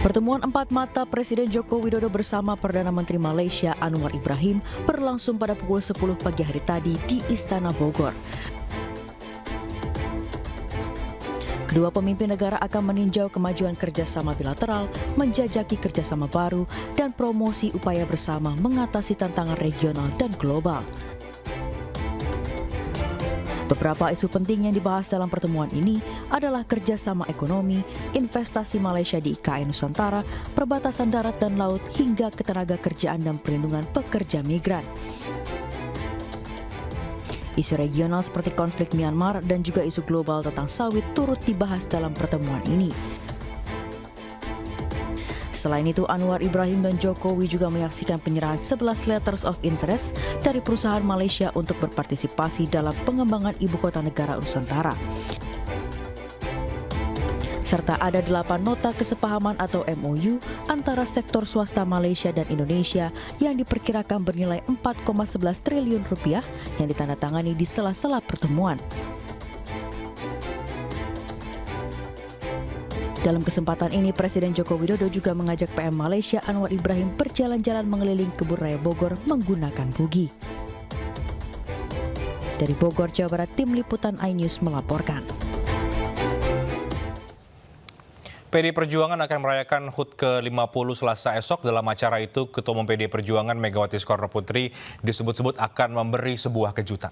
Pertemuan empat mata Presiden Joko Widodo bersama Perdana Menteri Malaysia Anwar Ibrahim berlangsung pada pukul 10 pagi hari tadi di Istana Bogor. Kedua pemimpin negara akan meninjau kemajuan kerjasama bilateral, menjajaki kerjasama baru, dan promosi upaya bersama mengatasi tantangan regional dan global. Beberapa isu penting yang dibahas dalam pertemuan ini adalah kerjasama ekonomi, investasi Malaysia di IKN Nusantara, perbatasan darat dan laut, hingga ketenaga kerjaan dan perlindungan pekerja migran. Isu regional seperti konflik Myanmar dan juga isu global tentang sawit turut dibahas dalam pertemuan ini. Selain itu, Anwar Ibrahim dan Jokowi juga menyaksikan penyerahan 11 letters of interest dari perusahaan Malaysia untuk berpartisipasi dalam pengembangan ibu kota negara Nusantara. Serta ada 8 nota kesepahaman atau MOU antara sektor swasta Malaysia dan Indonesia yang diperkirakan bernilai 4,11 triliun rupiah yang ditandatangani di sela-sela pertemuan. Dalam kesempatan ini, Presiden Joko Widodo juga mengajak PM Malaysia Anwar Ibrahim berjalan-jalan mengelilingi Kebun Raya Bogor menggunakan bugi. Dari Bogor, Jawa Barat, Tim Liputan iNews melaporkan. PDI Perjuangan akan merayakan HUT ke-50 Selasa esok. Dalam acara itu, Ketua Umum PDI Perjuangan Megawati Soekarnoputri disebut-sebut akan memberi sebuah kejutan.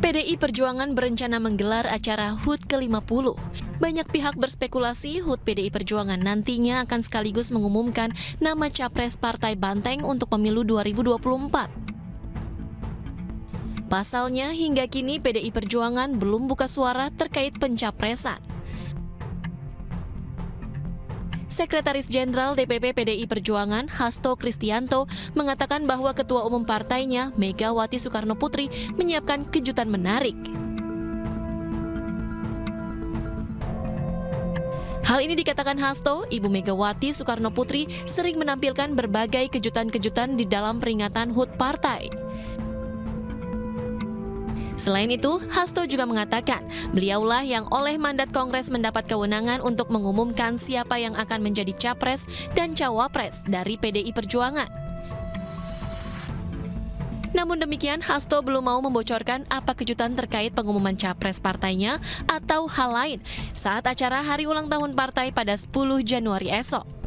PDI Perjuangan berencana menggelar acara HUT ke-50. Banyak pihak berspekulasi HUT PDI Perjuangan nantinya akan sekaligus mengumumkan nama capres Partai Banteng untuk pemilu 2024. Pasalnya, hingga kini PDI Perjuangan belum buka suara terkait pencapresan. Sekretaris Jenderal DPP PDI Perjuangan, Hasto Kristianto, mengatakan bahwa Ketua Umum partainya, Megawati Soekarnoputri, menyiapkan kejutan menarik. Hal ini dikatakan Hasto, Ibu Megawati Soekarnoputri sering menampilkan berbagai kejutan-kejutan di dalam peringatan HUT partai. Selain itu, Hasto juga mengatakan beliaulah yang oleh mandat Kongres mendapat kewenangan untuk mengumumkan siapa yang akan menjadi capres dan cawapres dari PDI Perjuangan. Namun demikian, Hasto belum mau membocorkan apa kejutan terkait pengumuman capres partainya atau hal lain saat acara hari ulang tahun partai pada 10 Januari esok.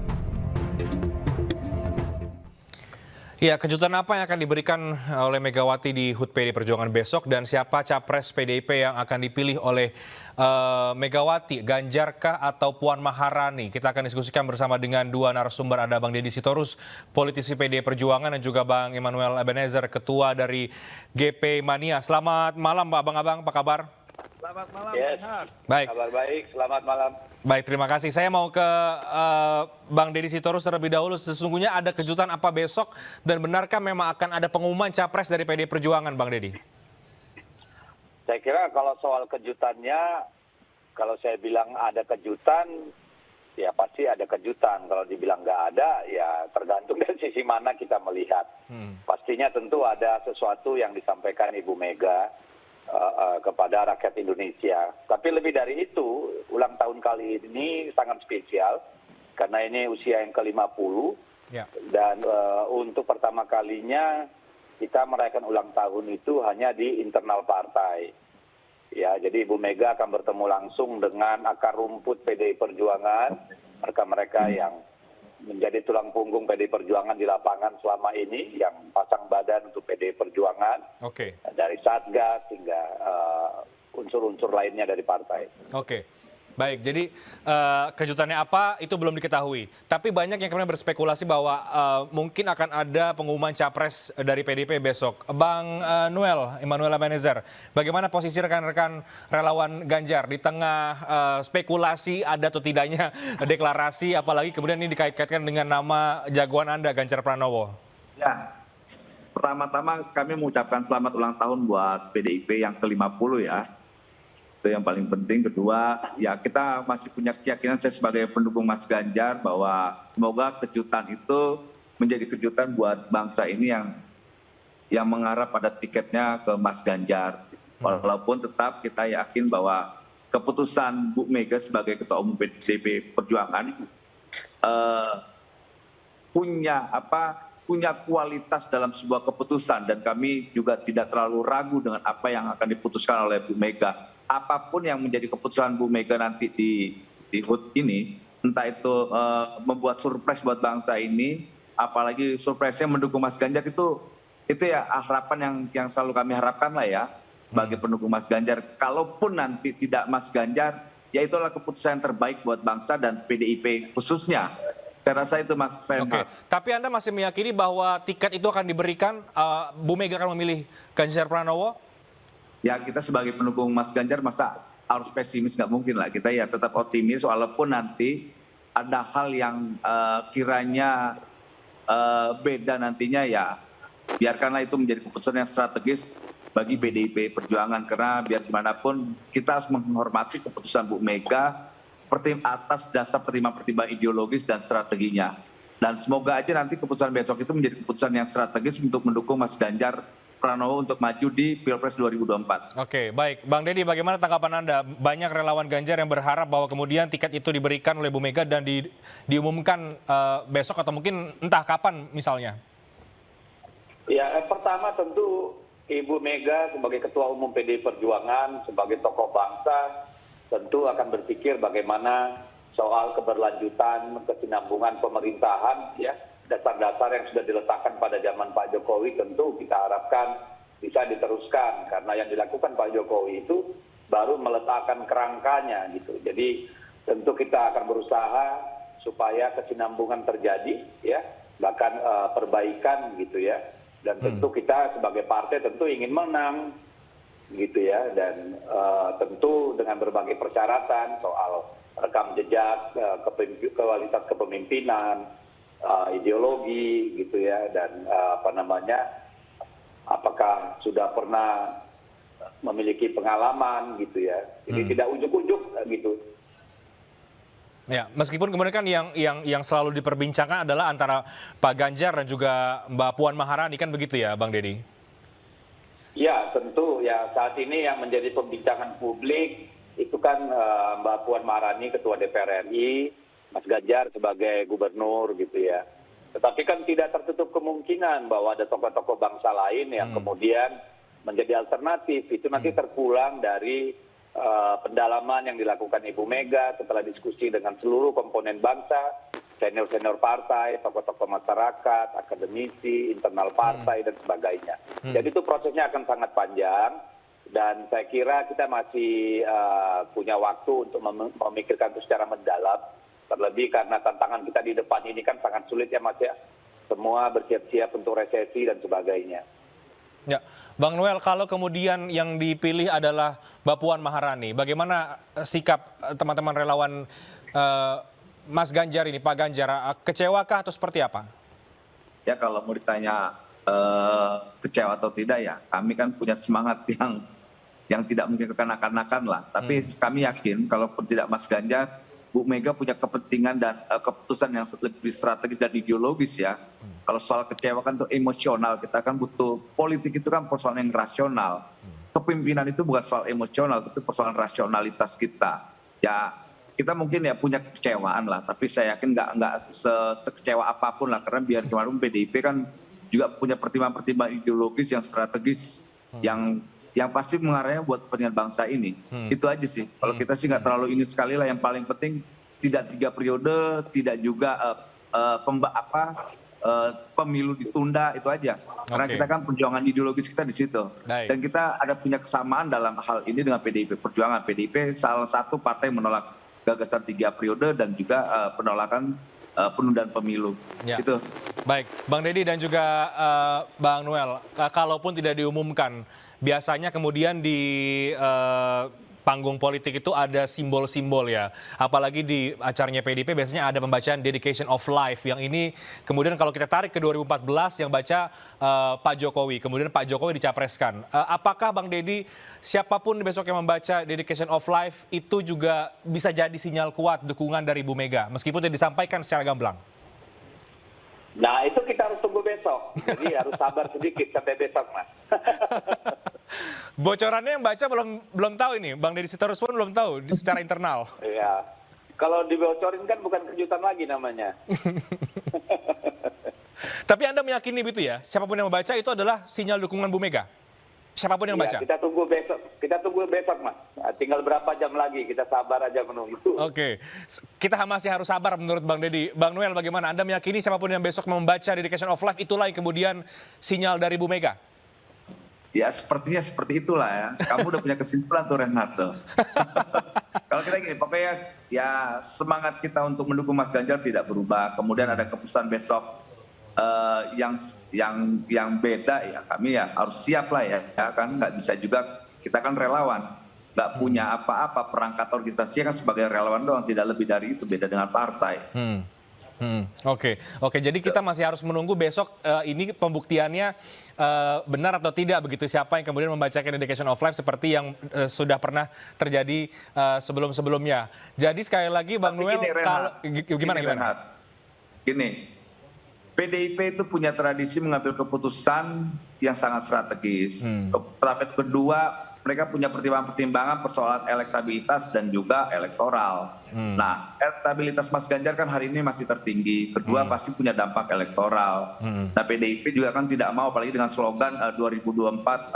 Ya, kejutan apa yang akan diberikan oleh Megawati di HUT PDI Perjuangan besok dan siapa capres PDIP yang akan dipilih oleh Megawati, Ganjarkah atau Puan Maharani? Kita akan diskusikan bersama dengan dua narasumber, ada Bang Deddy Sitorus, politisi PDI Perjuangan, dan juga Bang Emmanuel Ebenezer, ketua dari GP Mania. Selamat malam Pak Abang-abang, apa kabar? Selamat malam, yes. Baik. Kabar baik, selamat malam. Baik, terima kasih. Saya mau ke Bang Deddy Sitorus terlebih dahulu. Sesungguhnya ada kejutan apa besok dan benarkah memang akan ada pengumuman capres dari PDI Perjuangan, Bang Deddy? Saya kira kalau soal kejutannya, kalau saya bilang ada kejutan, ya pasti ada kejutan. Kalau dibilang nggak ada, ya tergantung dari sisi mana kita melihat. Pastinya tentu ada sesuatu yang disampaikan Ibu Mega kepada rakyat Indonesia. Tapi lebih dari itu, ulang tahun kali ini sangat spesial karena ini usia yang ke-50 Ya. dan untuk pertama kalinya kita merayakan ulang tahun itu hanya di internal partai. Ya, jadi Ibu Mega akan bertemu langsung dengan akar rumput PDI Perjuangan, mereka-mereka yang menjadi tulang punggung PDI Perjuangan di lapangan selama ini, yang pasang badan untuk PDI Perjuangan, dari Satgas hingga unsur-unsur lainnya dari partai. Baik, jadi kejutannya apa itu belum diketahui. Tapi banyak yang kemudian berspekulasi bahwa mungkin akan ada pengumuman capres dari PDIP besok. Bang Emmanuel Ebenezer, bagaimana posisi rekan-rekan relawan Ganjar di tengah spekulasi ada atau tidaknya deklarasi, apalagi kemudian ini dikait-kaitkan dengan nama jagoan Anda, Ganjar Pranowo? Ya, pertama-tama kami mengucapkan selamat ulang tahun buat PDIP yang ke-50 ya. Itu yang paling penting. Kedua, ya kita masih punya keyakinan, saya sebagai pendukung Mas Ganjar, bahwa semoga kejutan itu menjadi kejutan buat bangsa ini yang mengarah pada tiketnya ke Mas Ganjar. Walaupun tetap kita yakin bahwa keputusan Bu Mega sebagai Ketua Umum PDIP Perjuangan punya kualitas dalam sebuah keputusan, dan kami juga tidak terlalu ragu dengan apa yang akan diputuskan oleh Bu Mega. Apapun yang menjadi keputusan Bu Mega nanti di HUT ini, entah itu membuat surprise buat bangsa ini, apalagi surprise-nya mendukung Mas Ganjar, itu ya harapan yang selalu kami harapkan lah ya sebagai pendukung Mas Ganjar. Kalaupun nanti tidak Mas Ganjar, ya itulah keputusan yang terbaik buat bangsa dan PDIP khususnya. Saya rasa itu Mas Reinhardt. Oke, tapi Anda masih meyakini bahwa tiket itu akan diberikan, Bu Mega akan memilih Ganjar Pranowo? Ya, kita sebagai pendukung Mas Ganjar masa harus pesimis, nggak mungkin lah. Kita ya tetap optimis walaupun nanti ada hal yang kiranya beda nantinya, ya biarkanlah itu menjadi keputusan yang strategis bagi PDIP Perjuangan, karena biar gimana pun kita harus menghormati keputusan Bu Mega atas dasar pertimbangan ideologis dan strateginya. Dan semoga aja nanti keputusan besok itu menjadi keputusan yang strategis untuk mendukung Mas Ganjar Pranowo untuk maju di Pilpres 2024. Oke, baik. Bang Deddy, bagaimana tanggapan Anda? Banyak relawan Ganjar yang berharap bahwa kemudian tiket itu diberikan oleh Bu Mega dan diumumkan besok atau mungkin entah kapan misalnya. Ya, pertama tentu Ibu Mega sebagai Ketua Umum PDI Perjuangan, sebagai tokoh bangsa, tentu akan berpikir bagaimana soal keberlanjutan, kesinambungan pemerintahan, ya, dasar-dasar yang sudah diletakkan pada zaman Pak Jokowi tentu kita harapkan bisa diteruskan, karena yang dilakukan Pak Jokowi itu baru meletakkan kerangkanya gitu. Jadi tentu kita akan berusaha supaya kesinambungan terjadi, ya, bahkan perbaikan gitu ya. Dan tentu kita sebagai partai tentu ingin menang gitu ya, dan tentu dengan berbagai persyaratan soal rekam jejak, kualitas kepemimpinan, ideologi gitu ya, dan apakah sudah pernah memiliki pengalaman gitu ya. Jadi tidak ujuk-ujuk gitu. Ya, meskipun kemudian kan yang selalu diperbincangkan adalah antara Pak Ganjar dan juga Mbak Puan Maharani, kan begitu ya Bang Deddy? Ya, tentu ya, saat ini yang menjadi pembincangan publik itu kan Mbak Puan Maharani Ketua DPR RI, Mas Ganjar sebagai gubernur gitu ya. Tetapi kan tidak tertutup kemungkinan bahwa ada tokoh-tokoh bangsa lain yang kemudian menjadi alternatif. Itu nanti terpulang dari pendalaman yang dilakukan Ibu Mega setelah diskusi dengan seluruh komponen bangsa, senior-senior partai, tokoh-tokoh masyarakat, akademisi, internal partai, dan sebagainya. Jadi itu prosesnya akan sangat panjang, dan saya kira kita masih punya waktu untuk memikirkan itu secara mendalam, terlebih karena tantangan kita di depan ini kan sangat sulit ya Mas ya, semua bersiap-siap untuk resesi dan sebagainya. Ya, Bang Noel, kalau kemudian yang dipilih adalah Mbak Puan Maharani, bagaimana sikap teman-teman relawan Mas Ganjar ini, Pak Ganjar, kecewakah atau seperti apa? Ya, kalau mau ditanya kecewa atau tidak, ya kami kan punya semangat yang tidak mungkin kekanak-kanakan lah. Tapi kami yakin kalaupun tidak Mas Ganjar, Bu Mega punya kepentingan dan keputusan yang lebih strategis dan ideologis ya. Kalau soal kecewa kan itu emosional, kita kan butuh, politik itu kan persoalan yang rasional. Kepemimpinan itu bukan soal emosional, itu persoalan rasionalitas kita. Ya, kita mungkin ya punya kekecewaan lah, tapi saya yakin nggak sekecewa apapun lah, karena biar gimana pun PDIP kan juga punya pertimbangan ideologis yang strategis, yang pasti mengarahnya buat kepentingan bangsa ini. Itu aja sih. Kalau kita sih nggak terlalu ini, sekali lah yang paling penting tidak 3 periode, tidak juga pemilu ditunda, itu aja. Karena kita kan perjuangan ideologis kita di situ. Dan kita ada punya kesamaan dalam hal ini dengan PDIP Perjuangan. PDIP salah satu partai menolak gagasan 3 periode dan juga penolakan penundaan pemilu. Ya. Itu. Baik, Bang Deddy dan juga Bang Noel, kalaupun tidak diumumkan, biasanya kemudian di panggung politik itu ada simbol-simbol ya. Apalagi di acaranya PDIP biasanya ada pembacaan Dedication of Life. Yang ini kemudian kalau kita tarik ke 2014 yang baca Pak Jokowi. Kemudian Pak Jokowi dicapreskan. Apakah Bang Deddy, siapapun besok yang membaca Dedication of Life itu juga bisa jadi sinyal kuat dukungan dari Bu Mega, meskipun tidak disampaikan secara gamblang? Nah, itu kita harus tunggu besok. Jadi harus sabar sedikit sampai besok, Mas. Bocorannya yang baca belum tahu ini, Bang Deddy Sitorus pun belum tahu secara internal. Ya, kalau dibocorin kan bukan kejutan lagi namanya. Tapi Anda meyakini begitu ya, siapapun yang membaca itu adalah sinyal dukungan Bu Mega? Siapapun yang baca? Ya, kita tunggu besok Mas. Tinggal berapa jam lagi, kita sabar aja menunggu. Oke, kita masih harus sabar menurut Bang Deddy. Bang Noel bagaimana? Anda meyakini siapapun yang besok membaca Dedication of Life itulah yang kemudian sinyal dari Bu Mega? Ya sepertinya seperti itulah ya. Kamu udah punya kesimpulan tuh Renhardt. Kalau kita gini, pokoknya ya semangat kita untuk mendukung Mas Ganjar tidak berubah. Kemudian ada keputusan besok yang beda ya kami ya harus siap lah ya kan nggak bisa juga kita kan relawan nggak punya apa-apa perangkat organisasi kan sebagai relawan doang tidak lebih dari itu beda dengan partai. Oke. Jadi kita masih harus menunggu besok ini pembuktiannya benar atau tidak begitu siapa yang kemudian membacakan Dedication of Life seperti yang sudah pernah terjadi sebelum-sebelumnya. Jadi sekali lagi Bang Noel, gimana? Gini, PDIP itu punya tradisi mengambil keputusan yang sangat strategis. Tapi kedua, mereka punya pertimbangan-pertimbangan persoalan elektabilitas dan juga elektoral. Nah, elektabilitas Mas Ganjar kan hari ini masih tertinggi. Kedua, pasti punya dampak elektoral. Nah, PDIP juga kan tidak mau, apalagi dengan slogan 2024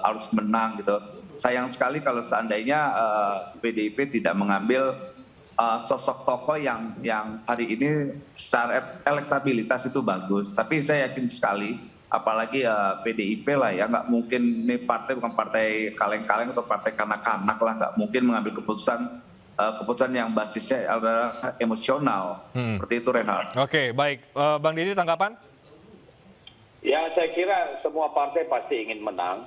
harus menang gitu. Sayang sekali kalau seandainya PDIP tidak mengambil sosok tokoh yang hari ini secara elektabilitas itu bagus. Tapi saya yakin sekali, apalagi PDIP lah ya, nggak mungkin ini partai bukan partai kaleng-kaleng atau partai kanak-kanak lah, nggak mungkin mengambil keputusan yang basisnya adalah emosional. Seperti itu Renhardt. Oke, baik. Bang Deddy tanggapan? Ya saya kira semua partai pasti ingin menang.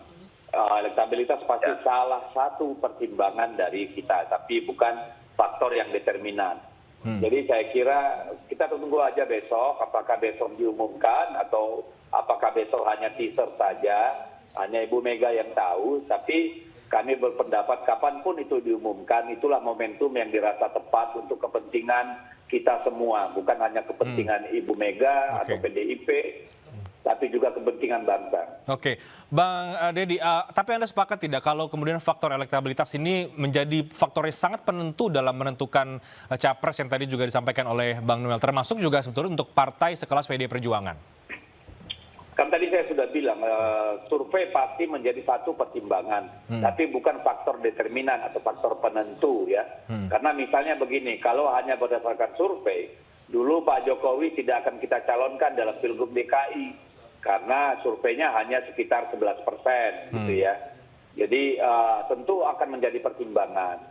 Elektabilitas pasti salah satu pertimbangan dari kita, tapi bukan faktor yang determinan. Jadi saya kira kita tunggu aja besok, apakah besok diumumkan atau apakah besok hanya teaser saja, hanya Ibu Mega yang tahu, tapi kami berpendapat kapanpun itu diumumkan, itulah momentum yang dirasa tepat untuk kepentingan kita semua, bukan hanya kepentingan Ibu Mega atau PDIP, tapi juga kepentingan bangsa. Oke, Bang Deddy, tapi Anda sepakat tidak kalau kemudian faktor elektabilitas ini menjadi faktor yang sangat penentu dalam menentukan capres yang tadi juga disampaikan oleh Bang Noel, termasuk juga sebetulnya untuk partai sekelas PDI Perjuangan? Kan tadi saya sudah bilang, survei pasti menjadi satu pertimbangan, tapi bukan faktor determinan atau faktor penentu ya. Karena misalnya begini, kalau hanya berdasarkan survei, dulu Pak Jokowi tidak akan kita calonkan dalam Pilgub DKI. Karena surveinya hanya sekitar 11% gitu ya. Jadi tentu akan menjadi pertimbangan.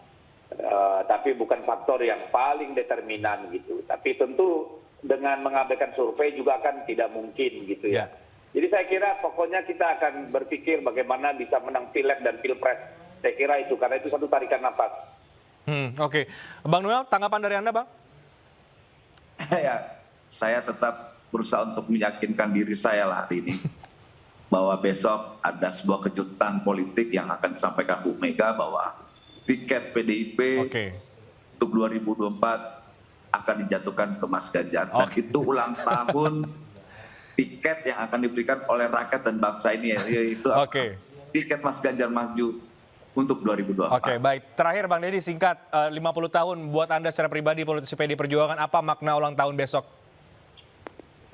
Tapi bukan faktor yang paling determinan gitu. Tapi tentu dengan mengabaikan survei juga kan tidak mungkin gitu ya. Jadi saya kira pokoknya kita akan berpikir bagaimana bisa menang Pileg dan Pilpres. Saya kira itu, karena itu satu tarikan nafas. Oke. Bang Noel, tanggapan dari Anda, Bang? Ya, saya tetap berusaha untuk meyakinkan diri saya lah hari ini bahwa besok ada sebuah kejutan politik yang akan disampaikan Bu Mega bahwa tiket PDIP untuk 2024 akan dijatuhkan ke Mas Ganjar. Dan itu ulang tahun tiket yang akan diberikan oleh rakyat dan bangsa ini, yaitu tiket Mas Ganjar maju untuk 2024. Oke, baik. Terakhir Bang Deddy, singkat, 50 tahun buat Anda secara pribadi politisi PDI Perjuangan, apa makna ulang tahun besok?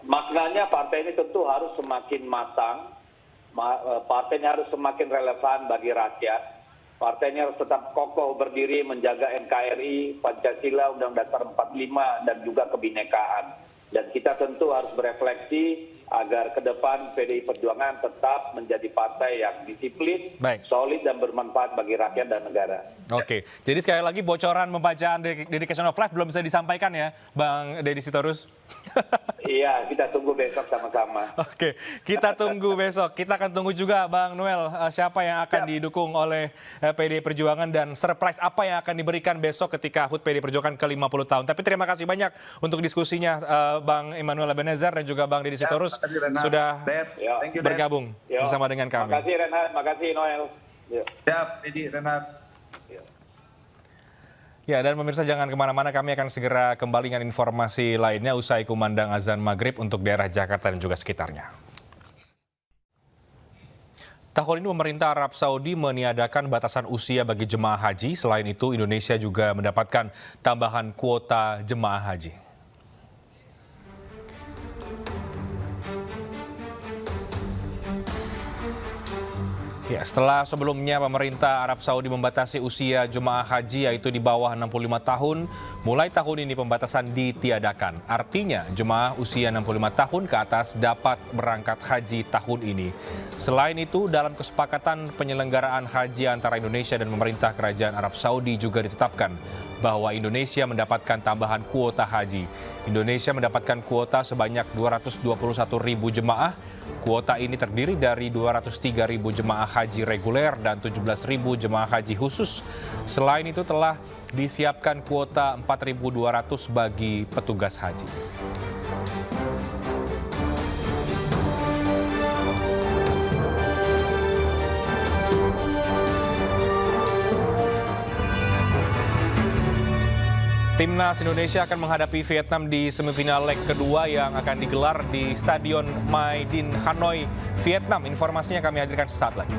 Maknanya partai ini tentu harus semakin matang, partainya harus semakin relevan bagi rakyat, partainya harus tetap kokoh berdiri menjaga NKRI, Pancasila, Undang-Undang Dasar 45, dan juga kebinekaan. Dan kita tentu harus berefleksi agar ke depan PDI Perjuangan tetap menjadi partai yang disiplin, solid, dan bermanfaat bagi rakyat dan negara. Oke, jadi sekali lagi bocoran pembacaan Dedication of Life belum bisa disampaikan ya, Bang Deddy Sitorus? Iya, kita tunggu besok sama-sama. Oke, kita tunggu besok. Kita akan tunggu juga Bang Noel, siapa yang akan didukung oleh PDI Perjuangan dan surprise apa yang akan diberikan besok ketika HUT PDI Perjuangan ke-50 tahun. Tapi terima kasih banyak untuk diskusinya Bang Immanuel Ebenezer dan juga Bang Deddy Sitorus sudah bergabung bersama dengan kami. Terima kasih Renhardt, terima kasih Noel. Siap, Deddy, Renhardt. Ya, dan pemirsa jangan kemana-mana, kami akan segera kembali dengan informasi lainnya usai kumandang azan maghrib untuk daerah Jakarta dan juga sekitarnya. Tahun ini pemerintah Arab Saudi meniadakan batasan usia bagi jemaah haji. Selain itu, Indonesia juga mendapatkan tambahan kuota jemaah haji. Ya, setelah sebelumnya pemerintah Arab Saudi membatasi usia jemaah haji yaitu di bawah 65 tahun, mulai tahun ini pembatasan ditiadakan. Artinya jemaah usia 65 tahun ke atas dapat berangkat haji tahun ini. Selain itu, dalam kesepakatan penyelenggaraan haji antara Indonesia dan pemerintah Kerajaan Arab Saudi juga ditetapkan bahwa Indonesia mendapatkan tambahan kuota haji. Indonesia mendapatkan kuota sebanyak 221.000 jemaah. Kuota ini terdiri dari 203.000 jemaah haji reguler dan 17.000 jemaah haji khusus. Selain itu telah disiapkan kuota 4.200 bagi petugas haji. Timnas Indonesia akan menghadapi Vietnam di semifinal leg kedua yang akan digelar di Stadion Mai Dinh Hanoi, Vietnam. Informasinya kami hadirkan sesaat lagi.